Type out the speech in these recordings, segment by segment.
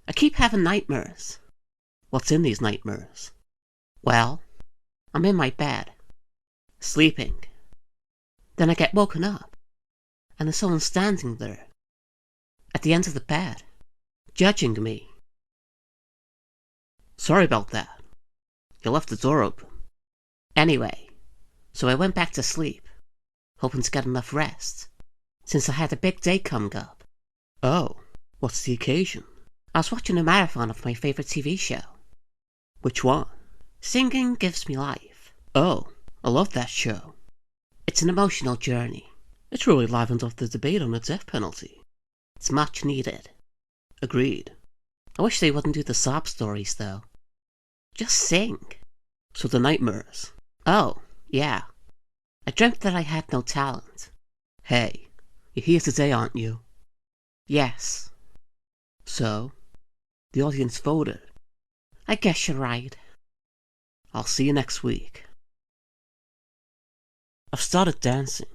I keep having nightmares. What's in these nightmares? Well, I'm in my bed, sleeping. Then I get woken up, and there's someone standing there, at the end of the bed, judging me. Sorry about that. You left the door open. Anyway, so I went back to sleep, hoping to get enough rest, since I had a big day coming up. Oh, what's the occasion? I was watching a marathon of my favorite TV show. Which one? Singing Gives Me Life. Oh, I love that show. It's an emotional journey. It's really livened up the debate on the death penalty. It's much needed. Agreed. I wish they wouldn't do the sob stories, though. Just sing. So the nightmares. Oh, yeah. I dreamt that I had no talent. Hey, you're here today, aren't you? Yes. So, the audience voted. I guess you're right. I'll see you next week. I've started dancing.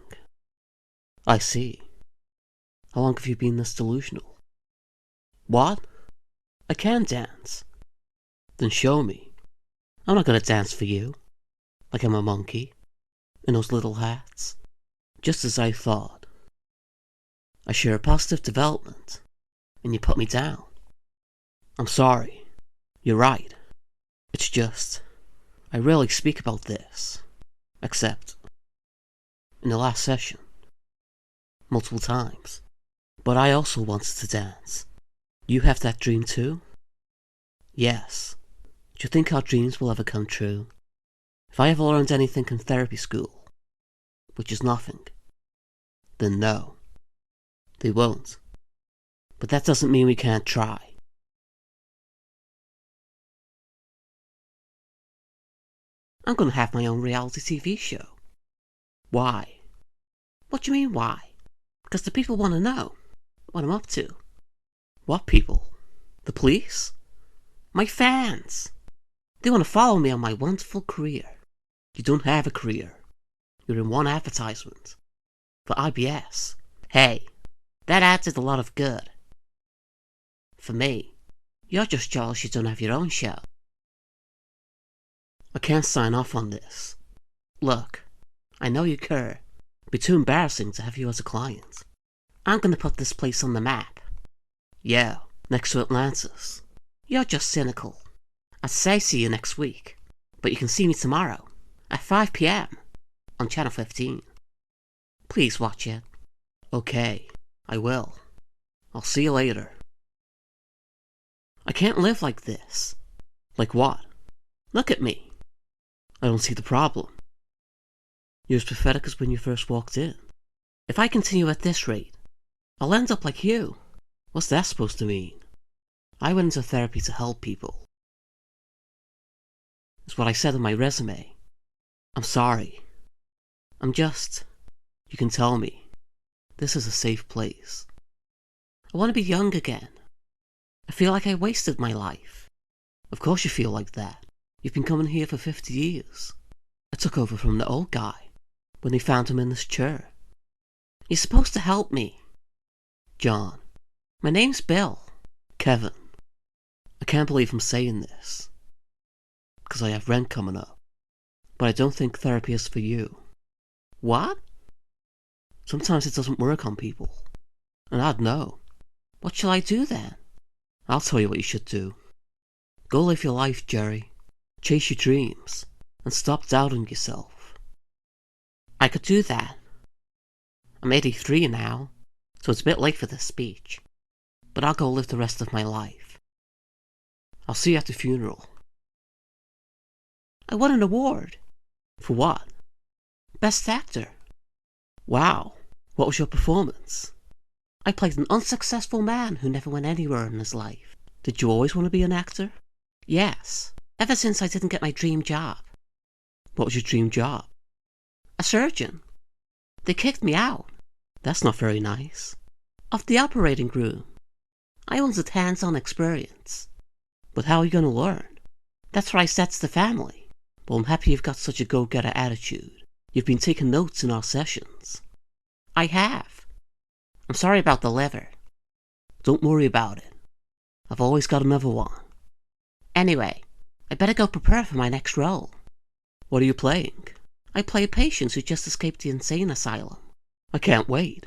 I see. How long have you been this delusional? What? I can dance. Then show me. I'm not gonna dance for you. Like I'm a monkey. In those little hats. Just as I thought. I share a positive development. And you put me down. I'm sorry. You're right. It's just, I rarely speak about this. Except in the last session. Multiple times. But I also wanted to dance. You have that dream too? Yes. Do you think our dreams will ever come true? If I ever learned anything in therapy school, which is nothing, then no. They won't. But that doesn't mean we can't try. I'm gonna have my own reality TV show. Why? What do you mean, why? Because the people want to know what I'm up to. What people? The police? My fans! They want to follow me on my wonderful career. You don't have a career. You're in one advertisement. For IBS. Hey, that ad did a lot of good. For me, you're just jealous you don't have your own show. I can't sign off on this. Look, I know you care. It'd be too embarrassing to have you as a client. I'm gonna put this place on the map. Yeah, next to Atlantis. You're just cynical. I'd say see you next week, but you can see me tomorrow, at 5 p.m, on Channel 15. Please watch it. Okay, I will. I'll see you later. I can't live like this. Like what? Look at me. I don't see the problem. You're as pathetic as when you first walked in. If I continue at this rate, I'll end up like you. What's that supposed to mean? I went into therapy to help people. It's what I said in my resume. I'm sorry. You can tell me. This is a safe place. I want to be young again. I feel like I wasted my life. Of course you feel like that. You've been coming here for 50 years. I took over from the old guy when they found him in this chair. You're supposed to help me. John. My name's Bill. Kevin. I can't believe I'm saying this. Because I have rent coming up. But I don't think therapy is for you. What? Sometimes it doesn't work on people. And I'd know. What shall I do then? I'll tell you what you should do. Go live your life, Jerry. Chase your dreams. And stop doubting yourself. I could do that. I'm 83 now, so it's a bit late for this speech. But I'll go live the rest of my life. I'll see you at the funeral. I won an award. For what? Best Actor. Wow, what was your performance? I played an unsuccessful man who never went anywhere in his life. Did you always want to be an actor? Yes, ever since I didn't get my dream job. What was your dream job? A surgeon. They kicked me out. That's not very nice. Of the operating room. I wanted hands-on experience. But how are you going to learn? That's what I said to the family. Well, I'm happy you've got such a go-getter attitude. You've been taking notes in our sessions. I have. I'm sorry about the liver. Don't worry about it. I've always got another one. Anyway, I better go prepare for my next role. What are you playing? I play a patient who just escaped the insane asylum. I can't wait.